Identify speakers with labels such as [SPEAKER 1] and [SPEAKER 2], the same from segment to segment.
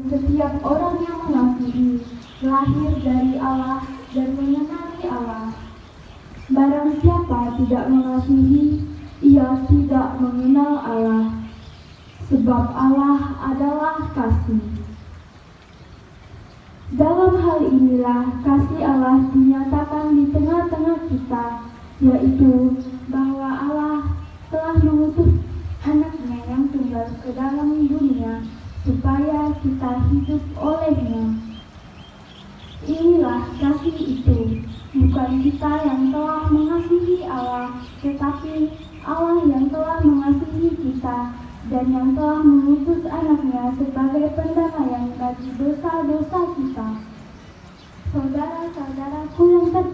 [SPEAKER 1] Setiap orang yang mengasihi lahir dari Allah dan mengenali Allah. Barang siapa tidak mengasihi, ia tidak mengenal Allah, sebab Allah adalah kasih. Dalam hal inilah kasih Allah dinyatakan di tengah-tengah kita, yaitu bahwa Allah telah mengutus anaknya yang tunggal ke dalam dunia supaya kita hidup olehnya. Inilah kasih itu, bukan kita yang telah mengasihi Allah, tetapi Allah yang telah mengasihi kita dan yang telah mengutus anaknya sebagai pendamaian bagi dosa-dosa kita. Saudara-saudaraku yang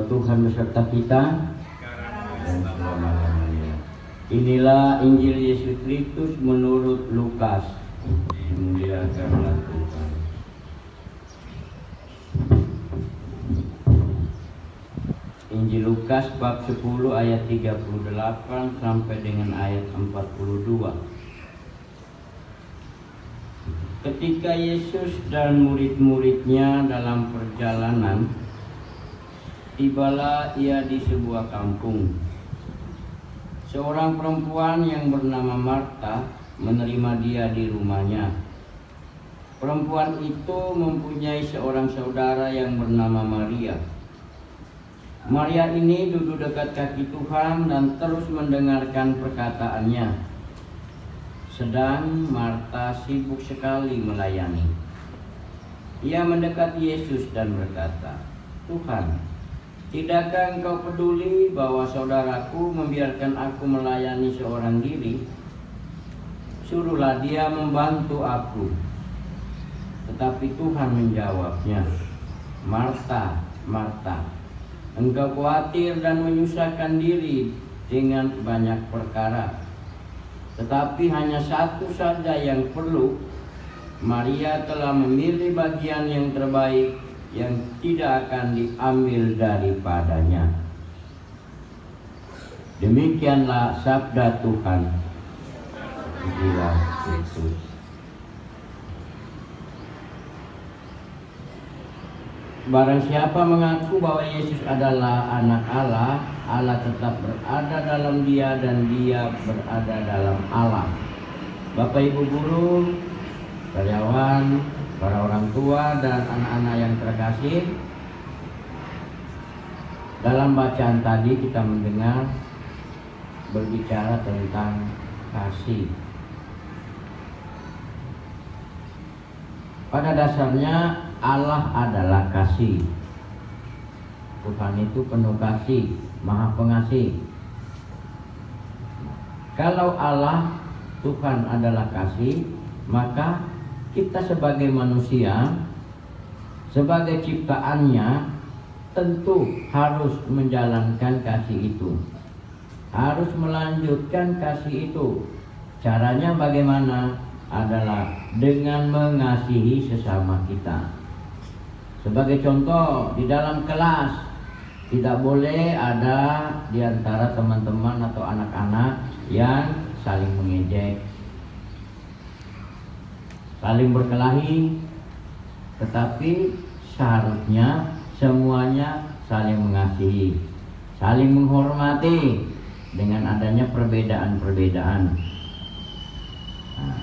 [SPEAKER 2] Tuhan beserta kita dan selama-lamanya. Inilah Injil Yesus Kristus menurut Lukas. Dimuliakanlah Tuhan. Injil Lukas bab 10 ayat 38 sampai dengan ayat 42. Ketika Yesus dan murid-muridnya dalam perjalanan, tibalah ia di sebuah kampung. Seorang perempuan yang bernama Marta menerima dia di rumahnya. Perempuan itu mempunyai seorang saudara yang bernama Maria. Maria ini duduk dekat kaki Tuhan dan terus mendengarkan perkataannya. Sedang Marta sibuk sekali melayani. Ia mendekati Yesus dan berkata, "Tuhan, tidakkah engkau peduli bahwa saudaraku membiarkan aku melayani seorang diri? Suruhlah dia membantu aku." Tetapi Tuhan menjawabnya, "Marta, Marta, engkau khawatir dan menyusahkan diri dengan banyak perkara. Tetapi hanya satu saja yang perlu. Maria telah memilih bagian yang terbaik, yang tidak akan diambil daripadanya." Demikianlah sabda Tuhan. Pujilah Kristus. Barang siapa mengaku bahwa Yesus adalah anak Allah, Allah tetap berada dalam dia dan dia berada dalam Allah. Bapak Ibu guru, karyawan, para orang tua dan anak-anak yang terkasih, dalam bacaan tadi kita mendengar berbicara tentang kasih. Pada dasarnya Allah adalah kasih. Tuhan itu penuh kasih, maha pengasih. Kalau Allah, Tuhan adalah kasih, maka kita sebagai manusia, sebagai ciptaannya, tentu harus menjalankan kasih itu, harus melanjutkan kasih itu. Caranya bagaimana? adalah dengan mengasihi sesama kita. Sebagai contoh, di dalam kelas tidak boleh ada di antara teman-teman atau anak-anak yang saling mengejek, saling berkelahi, tetapi seharusnya semuanya saling mengasihi, saling menghormati dengan adanya perbedaan-perbedaan. Nah,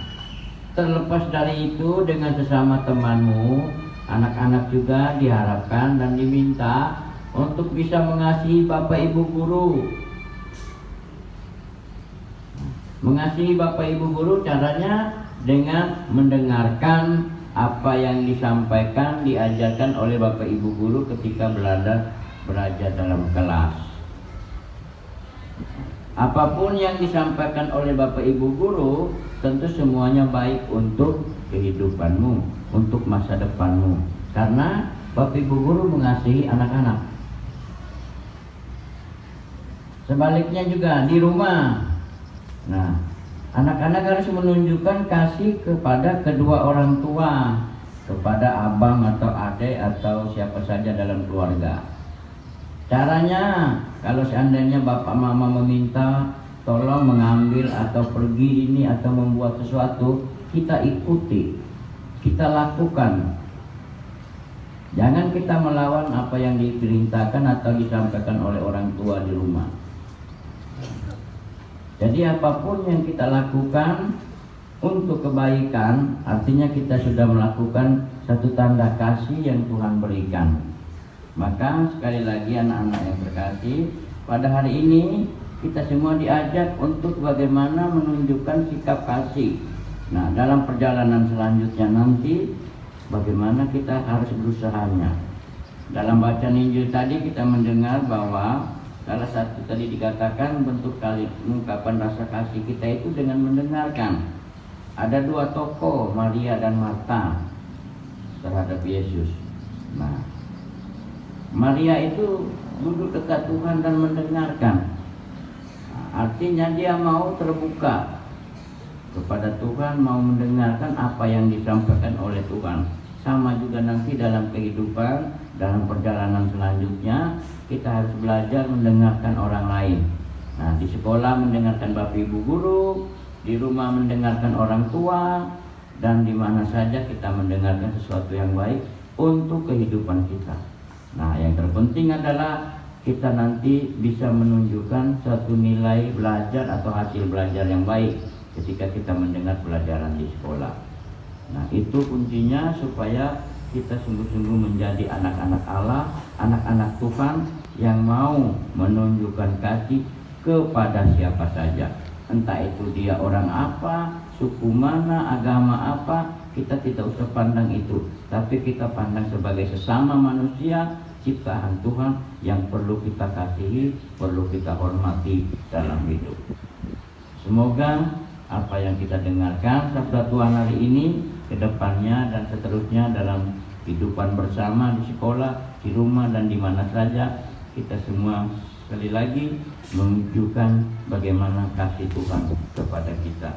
[SPEAKER 2] terlepas dari itu, dengan sesama temanmu, anak-anak juga diharapkan dan diminta untuk bisa mengasihi Bapak Ibu guru. Mengasihi Bapak Ibu guru caranya dengan mendengarkan apa yang disampaikan, diajarkan oleh Bapak Ibu guru ketika belajar dalam kelas. Apapun yang disampaikan oleh Bapak Ibu guru, tentu semuanya baik untuk kehidupanmu, untuk masa depanmu. Karena Bapak Ibu guru mengasihi anak-anak. Sebaliknya juga di rumah. Nah, anak-anak harus menunjukkan kasih kepada kedua orang tua, kepada abang atau adik atau siapa saja dalam keluarga. Caranya, kalau seandainya bapak mama meminta tolong mengambil atau pergi ini atau membuat sesuatu, kita ikuti, kita lakukan. Jangan kita melawan apa yang diperintahkan atau disampaikan oleh orang tua di rumah. Jadi apapun yang kita lakukan untuk kebaikan, artinya kita sudah melakukan satu tanda kasih yang Tuhan berikan. Maka sekali lagi anak-anak yang terkasih, pada hari ini kita semua diajak untuk bagaimana menunjukkan sikap kasih. Nah, dalam perjalanan selanjutnya nanti bagaimana kita harus berusahanya. Dalam bacaan Injil tadi kita mendengar bahwa salah satu tadi dikatakan bentuk kali mengungkapkan rasa kasih kita itu dengan mendengarkan. Ada dua tokoh, Maria dan Marta, terhadap Yesus. Nah, Maria itu duduk dekat Tuhan dan mendengarkan. Nah, artinya dia mau terbuka kepada Tuhan, mau mendengarkan apa yang disampaikan oleh Tuhan. Sama juga nanti dalam kehidupan, dalam perjalanan selanjutnya, kita harus belajar mendengarkan orang lain. Nah, di sekolah mendengarkan Bapak Ibu guru, di rumah mendengarkan orang tua, dan di mana saja kita mendengarkan sesuatu yang baik untuk kehidupan kita. Nah, yang terpenting adalah kita nanti bisa menunjukkan suatu nilai belajar atau hasil belajar yang baik ketika kita mendengar pelajaran di sekolah. Nah, itu kuncinya supaya kita sungguh-sungguh menjadi anak-anak Allah, anak-anak Tuhan yang mau menunjukkan kasih kepada siapa saja. Entah itu dia orang apa, suku mana, agama apa, kita tidak usah pandang itu. Tapi kita pandang sebagai sesama manusia, ciptaan Tuhan yang perlu kita kasihi, perlu kita hormati dalam hidup. Semoga apa yang kita dengarkan sabda Tuhan hari ini, kedepannya dan seterusnya dalam kehidupan bersama di sekolah, di rumah dan di mana saja, kita semua sekali lagi menunjukkan bagaimana kasih Tuhan kepada kita.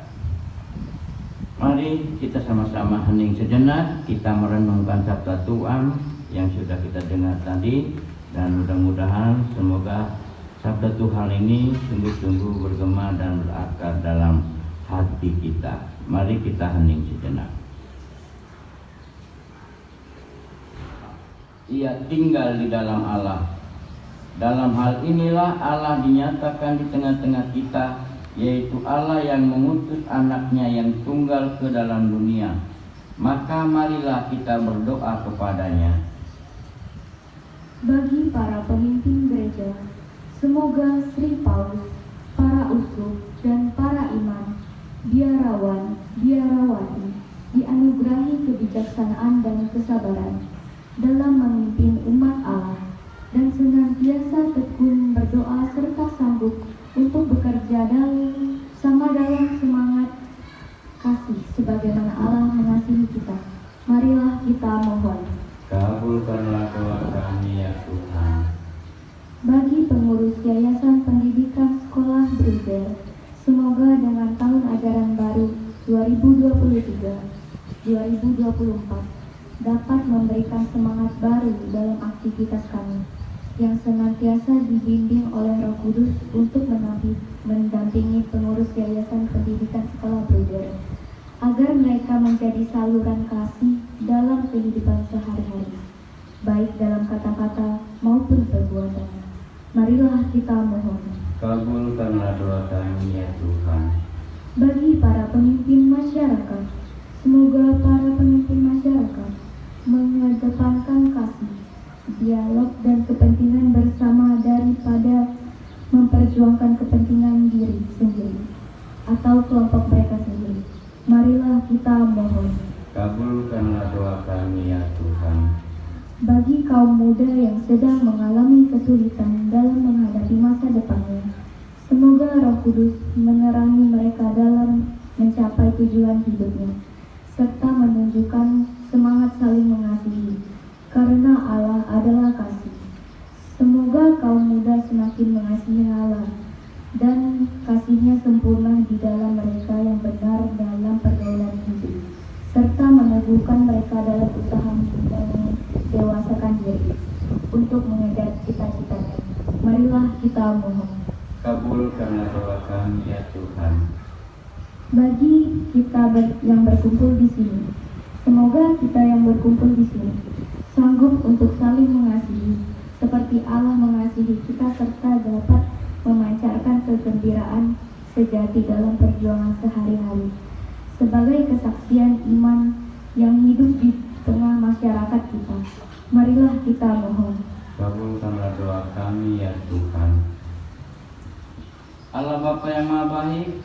[SPEAKER 2] Mari kita sama-sama hening sejenak, kita merenungkan sabda Tuhan yang sudah kita dengar tadi, dan mudah-mudahan semoga sabda Tuhan ini sungguh-sungguh bergema dan berakar dalam hati kita. Mari kita hening sejenak. Ia tinggal di dalam Allah. Dalam hal inilah Allah dinyatakan di tengah-tengah kita, yaitu Allah yang mengutus anaknya yang tunggal ke dalam dunia. Maka marilah kita berdoa kepadanya.
[SPEAKER 1] Bagi para pemimpin gereja, semoga Sri Paulus, para uskup dan para imam, biarawan, biarawati, dianugerahi kebijaksanaan dan kesabaran dalam memimpin umat Allah, dan senantiasa tekun berdoa serta sanggup untuk bekerja sama dalam semangat kasih sebagaimana Allah mengasihi kita. Marilah kita mohon.
[SPEAKER 2] Kabulkanlah doa kami ya Tuhan.
[SPEAKER 1] Bagi pengurus Yayasan Pendidikan Sekolah Bruder, semoga dengan tahun ajaran baru 2023-2024 dapat memberikan semangat baru dalam aktivitas kami, yang senantiasa dibimbing oleh Roh Kudus untuk mendampingi pengurus Yayasan Pendidikan Sekolah Bruder, agar mereka menjadi saluran kasih dalam kehidupan sehari-hari, baik dalam kata-kata maupun perbuatan. Marilah kita mohon.
[SPEAKER 2] Kabulkanlah doa kami ya Tuhan.
[SPEAKER 1] Bagi para pemimpin masyarakat, semoga para pemimpin masyarakat mengedepankan kasih, dialog dan kepentingan bersama daripada memperjuangkan kepentingan diri sendiri atau kelompok mereka sendiri. Marilah kita mohon.
[SPEAKER 2] Kabulkanlah doa kami ya Tuhan.
[SPEAKER 1] Bagi kaum muda yang sedang mengalami kesulitan dalam menghadapi masa depannya, semoga Roh Kudus menerangi mereka dalam mencapai tujuan hidupnya, serta menunjukkan semangat saling mengasihi, karena Allah adalah kasih. Semoga kaum muda semakin mengasihi Allah, dan kasihnya sempurna di dalam mereka yang benar dalam pergaulan hidup, serta meneguhkan mereka dalam usaha mendewasakan diri untuk mengejar cita-citanya. Marilah kita mohon.
[SPEAKER 2] Kabulkanlah doa kami ya Tuhan.
[SPEAKER 1] Bagi kita yang berkumpul di sini, semoga kita yang berkumpul di sini sanggup untuk saling mengasihi seperti Allah mengasihi kita, serta dapat memancarkan kegembiraan sejati dalam perjuangan sehari-hari sebagai kesaksian iman yang hidup di tengah masyarakat kita. Marilah kita mohon.
[SPEAKER 2] Kabulkanlah doa kami ya Tuhan. Allah Bapa yang Maha Baik,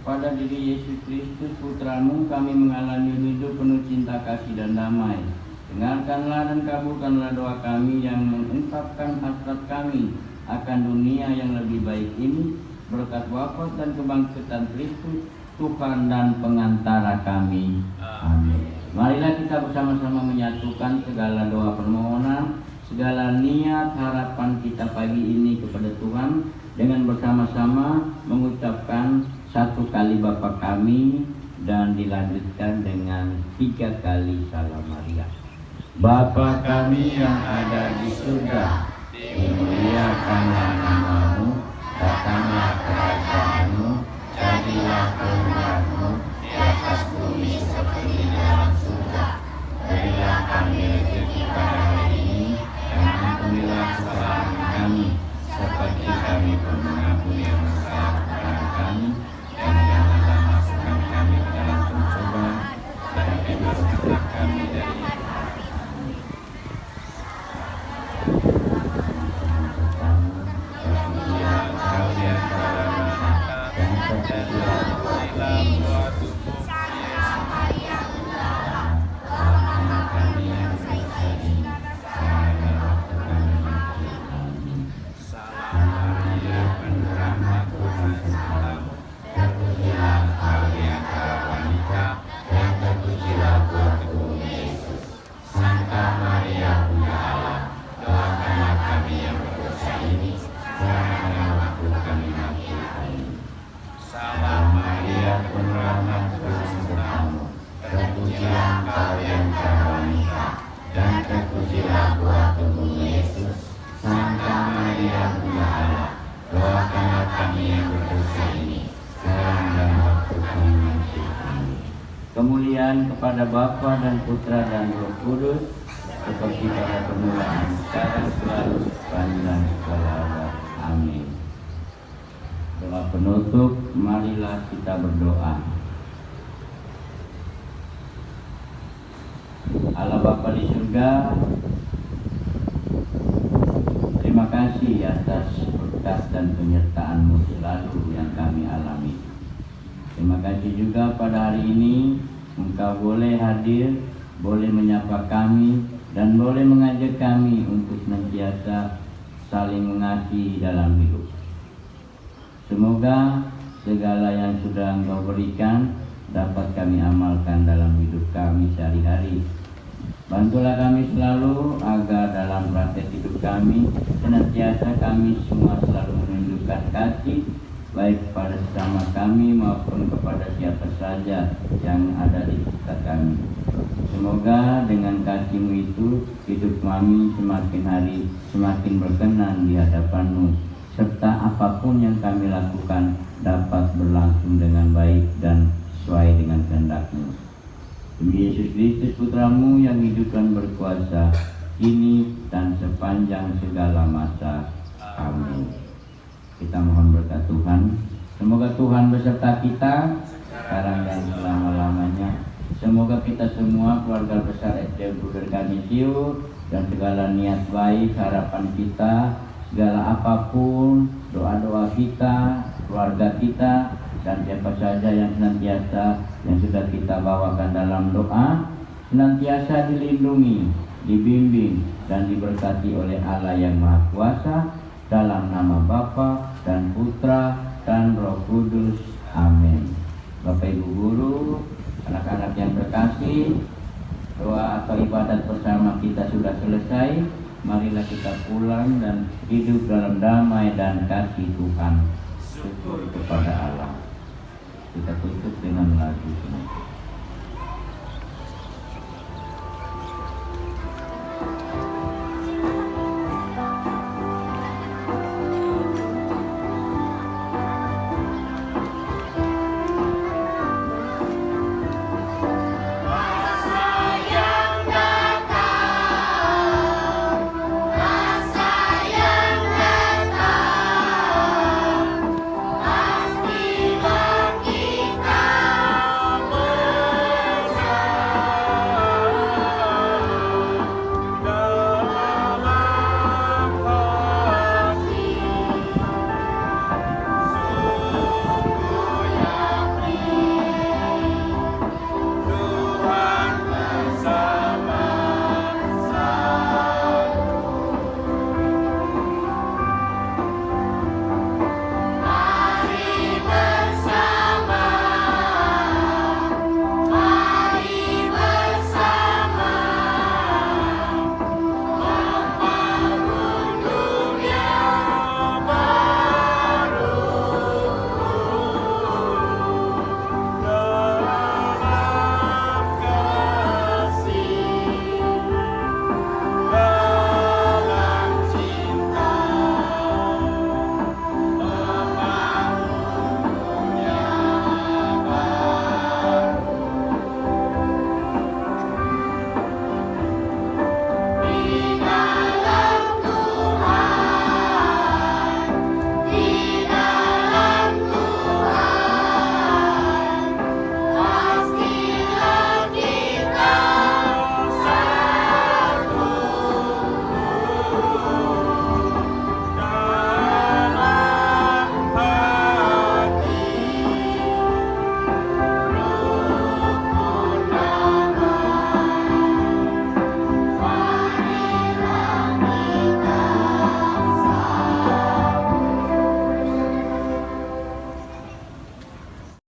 [SPEAKER 2] pada diri Yesus Kristus Putra-Mu kami mengalami hidup penuh cinta, kasih dan damai. Dengarkanlah dan kabulkanlah doa kami yang mengungkapkan hasrat kami akan dunia yang lebih baik ini, berkat wafat dan kebangkitan Kristus Tuhan dan pengantara kami. Amin. Marilah kita bersama-sama menyatukan segala doa permohonan, segala niat harapan kita pagi ini kepada Tuhan dengan bersama-sama mengucapkan 1 kali Bapa kami dan dilanjutkan dengan 3 kali Salam Maria. Bapa kami yang ada di surga, dimuliakanlah nama-Mu, datanglah kerajaan-Mu, jadilah kehendak-Mu di atas bumi seperti di dalam surga. Berilah kami rezeki pada hari ini, dan ampunilah kesalahan kami, seperti kami pun mengampuni yang bersalah kepada kami, dan janganlah masukkan kami ke dalam pencobaan, tetapi bebaskanlah kami dari yang jahat. Kemuliaan kepada Bapa dan Putra dan Roh Kudus, seperti pada permulaan, sekarang, selalu, sepanjang segala abad. Amin. Doa penutup, marilah kita berdoa. Allah Bapa di surga, terima kasih atas berkat dan penyertaan-Mu selalu yang kami alami. Terima kasih juga pada hari ini Engkau boleh hadir, boleh menyapa kami, dan boleh mengajak kami untuk senantiasa saling mengasihi dalam hidup. Semoga segala yang sudah Engkau berikan dapat kami amalkan dalam hidup kami sehari-hari. Bantulah kami selalu agar dalam praktek hidup kami senantiasa kami semua selalu menunjukkan kasih, baik kepada sesama kami maupun kepada siapa saja yang ada di sekitar kami. Semoga dengan kasih-Mu itu hidup kami semakin hari semakin berkenan di hadapan-Mu, serta apapun yang kami lakukan dapat berlangsung dengan baik dan sesuai dengan kehendak-Mu. Demi Yesus Kristus Putra-Mu yang hidup dan berkuasa kini dan sepanjang segala masa. Amin. Kita mohon berkat Tuhan. Semoga Tuhan beserta kita sekarang dan selama-lamanya. Semoga kita semua keluarga besar SDM Bruder Kanisius dan segala niat baik, harapan kita, segala apapun, doa-doa kita, keluarga kita, dan siapa saja yang senantiasa yang sudah kita bawakan dalam doa, senantiasa dilindungi, dibimbing, dan diberkati oleh Allah yang Maha Kuasa, dalam nama Bapa dan Putra dan Roh Kudus. Amin. Bapak Ibu Guru, anak-anak yang terkasih, doa atau ibadat bersama kita sudah selesai. Marilah kita pulang dan hidup dalam damai dan kasih Tuhan. Syukur kepada Allah. Kita tutup dengan lagu ini.